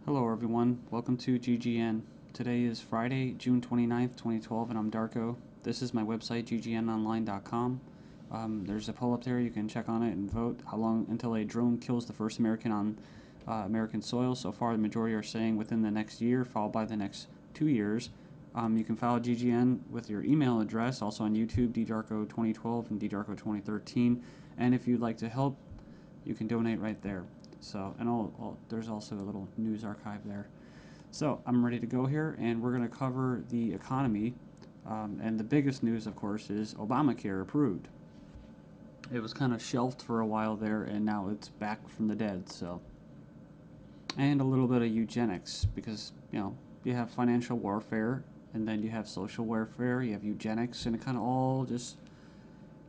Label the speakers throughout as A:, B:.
A: Hello everyone, welcome to GGN. Today is Friday, June 29th, 2012, and I'm Darko. This is my website, ggnonline.com. There's a poll up there, you can check on it and vote how long until a drone kills the first American on American soil. So far, the majority are saying within the next year, followed by the next 2 years. You can follow GGN with your email address, also on YouTube, ddarko2012 and ddarko2013. And if you'd like to help, you can donate right there. So, and there's also a little news archive there. So, I'm ready to go here, and we're going to cover the economy. And the biggest news, of course, is Obamacare approved. It was kind of shelved for a while there, and now it's back from the dead. So, and a little bit of eugenics, because you have financial warfare, and then you have social warfare, you have eugenics, and it kind of all just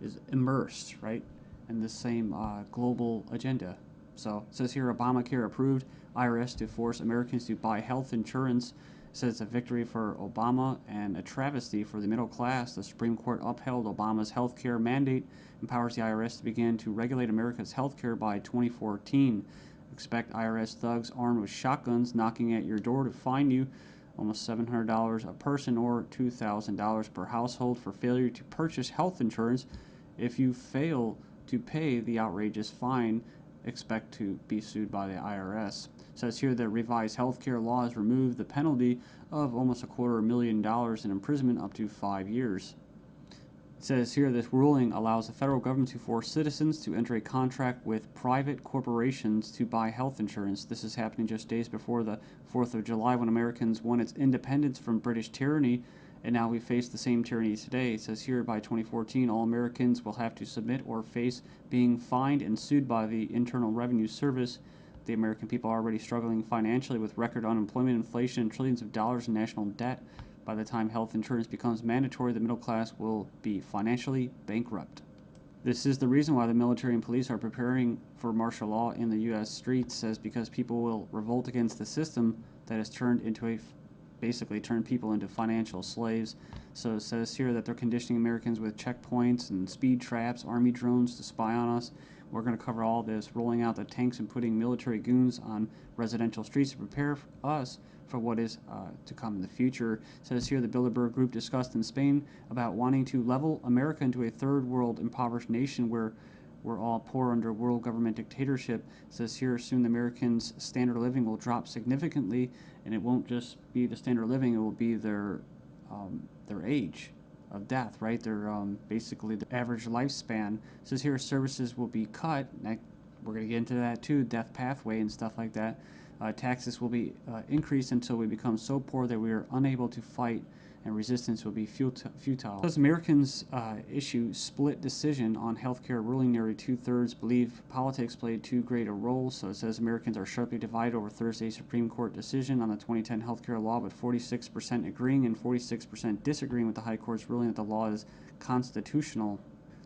A: is immersed, right, in the same global agenda. So it says here, Obamacare approved, IRS to force Americans to buy health insurance. It says it's a victory for Obama and a travesty for the middle class. The Supreme Court upheld Obama's health care mandate, empowers the IRS to begin to regulate America's health care by 2014. Expect IRS thugs armed with shotguns knocking at your door to fine you almost $700 a person or $2,000 per household for failure to purchase health insurance. If you fail to pay the outrageous fine, expect to be sued by the IRS. It says here that revised healthcare laws remove the penalty of almost $250,000 in imprisonment up to 5 years. It says here this ruling allows the federal government to force citizens to enter a contract with private corporations to buy health insurance. This is happening just days before the 4th of July, when Americans won its independence from British tyranny, and now we face the same tyranny today. It says here by 2014, all Americans will have to submit or face being fined and sued by the Internal Revenue Service. The American people are already struggling financially with record unemployment, inflation, and trillions of dollars in national debt. By the time health insurance becomes mandatory, the middle class will be financially bankrupt. This is the reason why the military and police are preparing for martial law in the U.S. streets, says because people will revolt against the system that has basically turned people into financial slaves. So it says here that they're conditioning Americans with checkpoints and speed traps, army drones to spy on us. We're going to cover all this, rolling out the tanks and putting military goons on residential streets to prepare us for what is to come in the future. It says here the Bilderberg Group discussed in Spain about wanting to level America into a third world impoverished nation where we're all poor under world government dictatorship. It says here soon the Americans' standard of living will drop significantly, and it won't just be the standard of living, it will be their age of death, right? Their basically the average lifespan. It says here services will be cut. We're going to get into that too, death pathway and stuff like that. Taxes will be increased until we become so poor that we are unable to fight, and resistance will be futile. As Americans issue split decision on healthcare ruling, nearly 2/3 believe politics played too great a role. So it says Americans are sharply divided over Thursday's Supreme Court decision on the 2010 healthcare law, with 46% agreeing and 46% disagreeing with the High Court's ruling that the law is constitutional.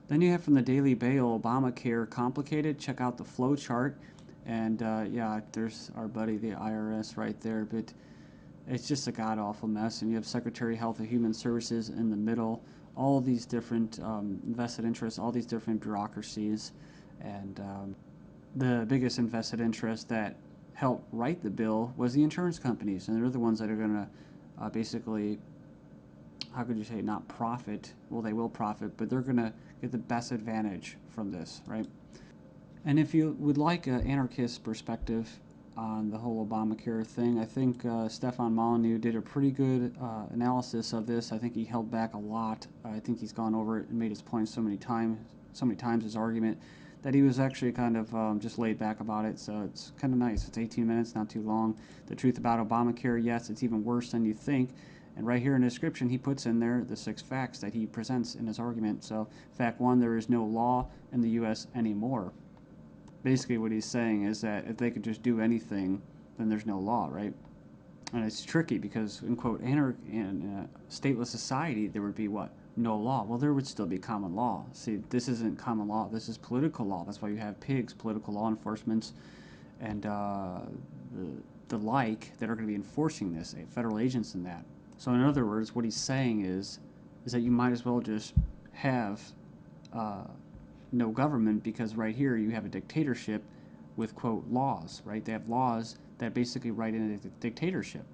A: Then you have from the Daily Bail, Obamacare complicated. Check out the flow chart. And yeah, there's our buddy, the IRS, right there. But it's just a god-awful mess. And you have Secretary of Health and Human Services in the middle. All these different vested interests, all these different bureaucracies. And the biggest invested interest that helped write the bill was the insurance companies. And they're the ones that are going to basically, how could you say, not profit. Well, they will profit, but they're going to get the best advantage from this, right? And if you would like an anarchist perspective on the whole Obamacare thing, I think Stefan Molyneux did a pretty good analysis of this. I think he held back a lot. I think he's gone over it and made his point so many times, his argument, that he was actually kind of just laid back about it. So it's kind of nice. It's 18 minutes, not too long. The truth about Obamacare, yes, it's even worse than you think. And right here in the description, he puts in there the 6 facts that he presents in his argument. So fact 1, there is no law in the U.S. anymore. Basically what he's saying is that if they could just do anything, then there's no law, right? And it's tricky because, in quote, in a stateless society, there would be what? No law. Well, there would still be common law. See, this isn't common law. This is political law. That's why you have pigs, political law enforcement, and the like that are going to be enforcing this, federal agents and that. So in other words, what he's saying is that you might as well just have no government, because right here you have a dictatorship with, quote, laws, right? They have laws that basically write in a dictatorship.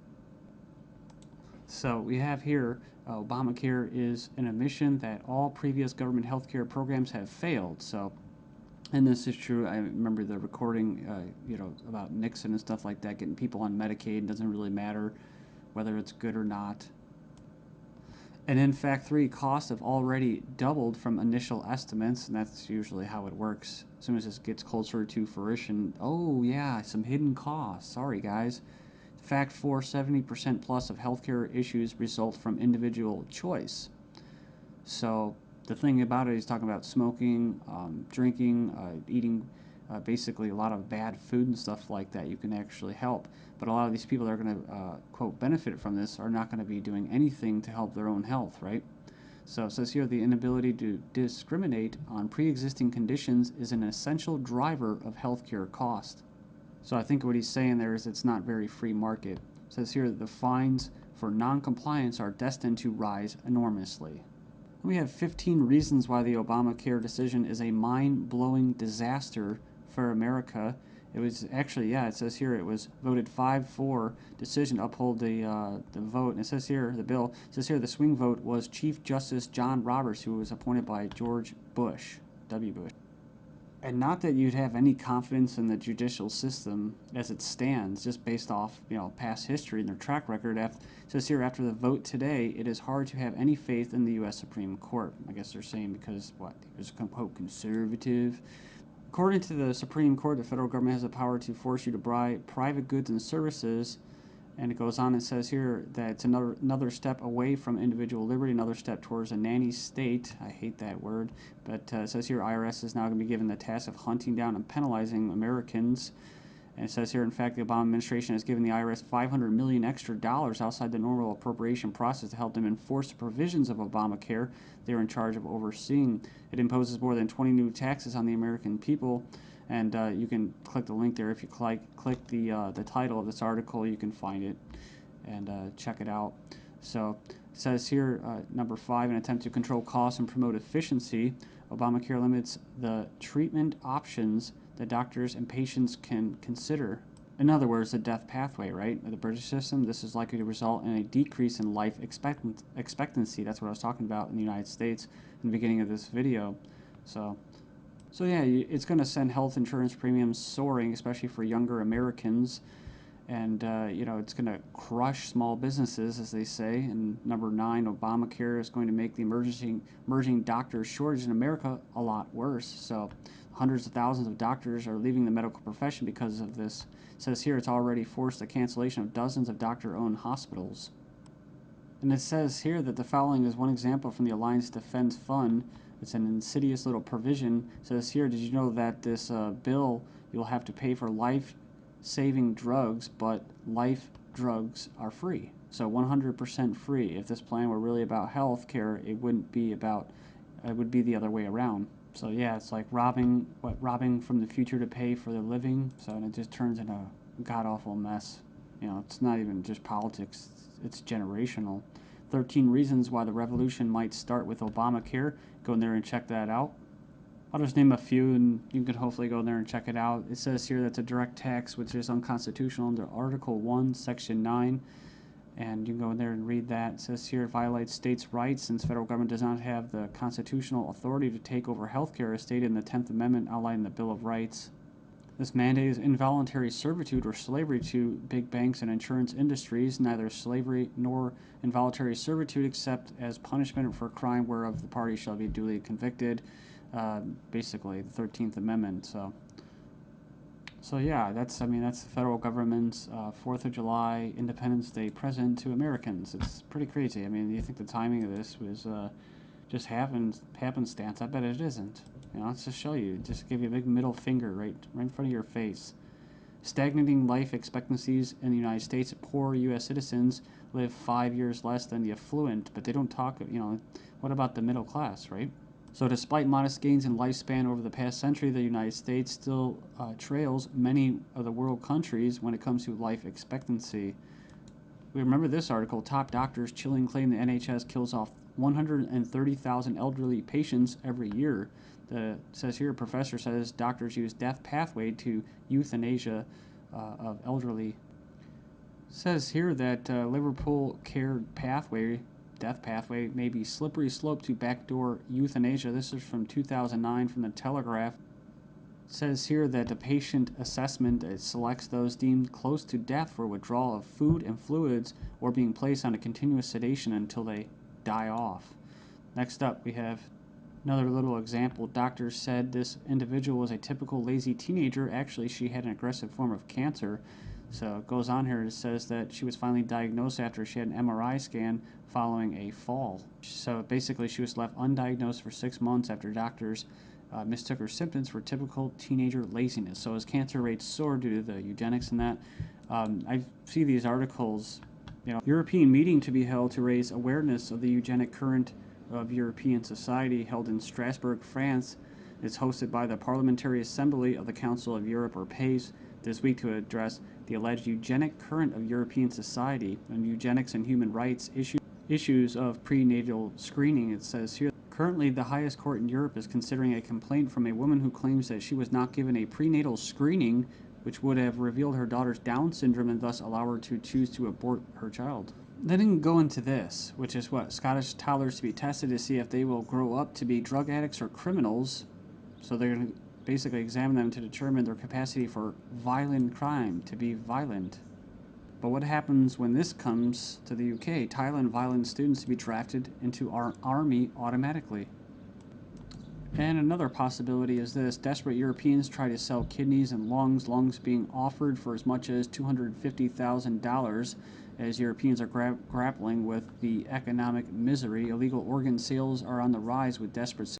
A: So we have here Obamacare is an admission that all previous government health care programs have failed. So, and this is true. I remember the recording, about Nixon and stuff like that, getting people on Medicaid. It doesn't really matter whether it's good or not. And in fact, costs have already doubled from initial estimates, and that's usually how it works. As soon as this gets closer to fruition, oh yeah, some hidden costs. Sorry, guys. Fact 4, 70% plus of healthcare issues result from individual choice. So the thing about it, he's talking about smoking, drinking, eating basically a lot of bad food and stuff like that. You can actually help. But a lot of these people that are going to, quote, benefit from this are not going to be doing anything to help their own health, right? So it says here the inability to discriminate on pre-existing conditions is an essential driver of healthcare cost. So I think what he's saying there is it's not very free market. It says here that the fines for non-compliance are destined to rise enormously. We have 15 reasons why the Obamacare decision is a mind-blowing disaster for America. It was actually, it says here it was voted 5-4 decision to uphold the vote. And it says here, the bill, it says here the swing vote was Chief Justice John Roberts, who was appointed by George Bush, W. Bush. And not that you'd have any confidence in the judicial system as it stands, just based off past history and their track record. It says here, after the vote today, it is hard to have any faith in the U.S. Supreme Court. I guess they're saying because he was quote conservative. According to the Supreme Court, the federal government has the power to force you to buy private goods and services. And it goes on and says here that it's another step away from individual liberty, another step towards a nanny state. I hate that word. But it says here IRS is now going to be given the task of hunting down and penalizing Americans. And it says here, in fact, the Obama administration has given the IRS $500 million extra outside the normal appropriation process to help them enforce the provisions of Obamacare they're in charge of overseeing. It imposes more than 20 new taxes on the American people. And you can click the link there. If you click the title of this article, you can find it and check it out. So it says here, number 5, an attempt to control costs and promote efficiency. Obamacare limits the treatment options that doctors and patients can consider. In other words, the death pathway, right? The British system, this is likely to result in a decrease in life expectancy. That's what I was talking about in the United States in the beginning of this video. So yeah, it's going to send health insurance premiums soaring, especially for younger Americans. And, it's going to crush small businesses, as they say. And number 9, Obamacare is going to make the emerging doctor shortage in America a lot worse. So hundreds of thousands of doctors are leaving the medical profession because of this. It says here it's already forced the cancellation of dozens of doctor-owned hospitals. And it says here that the following is one example from the Alliance Defense Fund. It's an insidious little provision. It says here, did you know that this bill, you'll have to pay for life-saving drugs, but life drugs are free. So 100% free. If this plan were really about health care, it wouldn't be about, it would be the other way around. So yeah, it's like robbing from the future to pay for the living. So and it just turns into a god-awful mess. It's not even just politics, it's generational. 13 reasons why the revolution might start with Obamacare. Go in there and check that out. I'll just name a few and you can hopefully go in there and check it out. It says here that's a direct tax which is unconstitutional under Article 1, Section 9. And you can go in there and read that. It says here it violates states' rights since federal government does not have the constitutional authority to take over healthcare as stated in the 10th Amendment outlined in the Bill of Rights. This mandate is involuntary servitude or slavery to big banks and insurance industries, neither slavery nor involuntary servitude except as punishment for a crime whereof the party shall be duly convicted. Basically, the 13th Amendment. So yeah, that's the federal government's 4th of July Independence Day present to Americans. It's pretty crazy. I mean, you think the timing of this was just happenstance? I bet it isn't. Let's just show you. Just give you a big middle finger right in front of your face. Stagnating life expectancies in the United States. Poor U.S. citizens live 5 years less than the affluent, but they don't talk, what about the middle class, right? So despite modest gains in lifespan over the past century, the United States still trails many of the world countries when it comes to life expectancy. We remember this article, top doctors chilling claim the NHS kills off 130,000 elderly patients every year. It says here, a professor says doctors use death pathway to euthanasia of elderly. Says here that Liverpool care pathway, death pathway, may be slippery slope to backdoor euthanasia. This is from 2009 from the Telegraph. Says here that the patient assessment selects those deemed close to death for withdrawal of food and fluids or being placed on a continuous sedation until they die off. Next up, we have another little example. Doctors said this individual was a typical lazy teenager. Actually, she had an aggressive form of cancer. So it goes on here. It says that she was finally diagnosed after she had an MRI scan following a fall. So basically, she was left undiagnosed for 6 months after doctors mistook her symptoms for typical teenager laziness. So as cancer rates soar due to the eugenics and that, I see these articles. European meeting to be held to raise awareness of the eugenic current of European society held in Strasbourg, France. It's hosted by the Parliamentary Assembly of the Council of Europe, or PACE, this week to address the alleged eugenic current of European society and eugenics and human rights issues of prenatal screening. It says here, currently the highest court in Europe is considering a complaint from a woman who claims that she was not given a prenatal screening which would have revealed her daughter's Down syndrome and thus allow her to choose to abort her child. They didn't go into this, which is what? Scottish toddlers to be tested to see if they will grow up to be drug addicts or criminals. So they're going to basically examine them to determine their capacity for violent crime, to be violent. But what happens when this comes to the UK? Thailand violent students to be drafted into our army automatically. And another possibility is this. Desperate Europeans try to sell kidneys and lungs being offered for as much as $250,000 as Europeans are grappling with the economic misery. Illegal organ sales are on the rise with desperate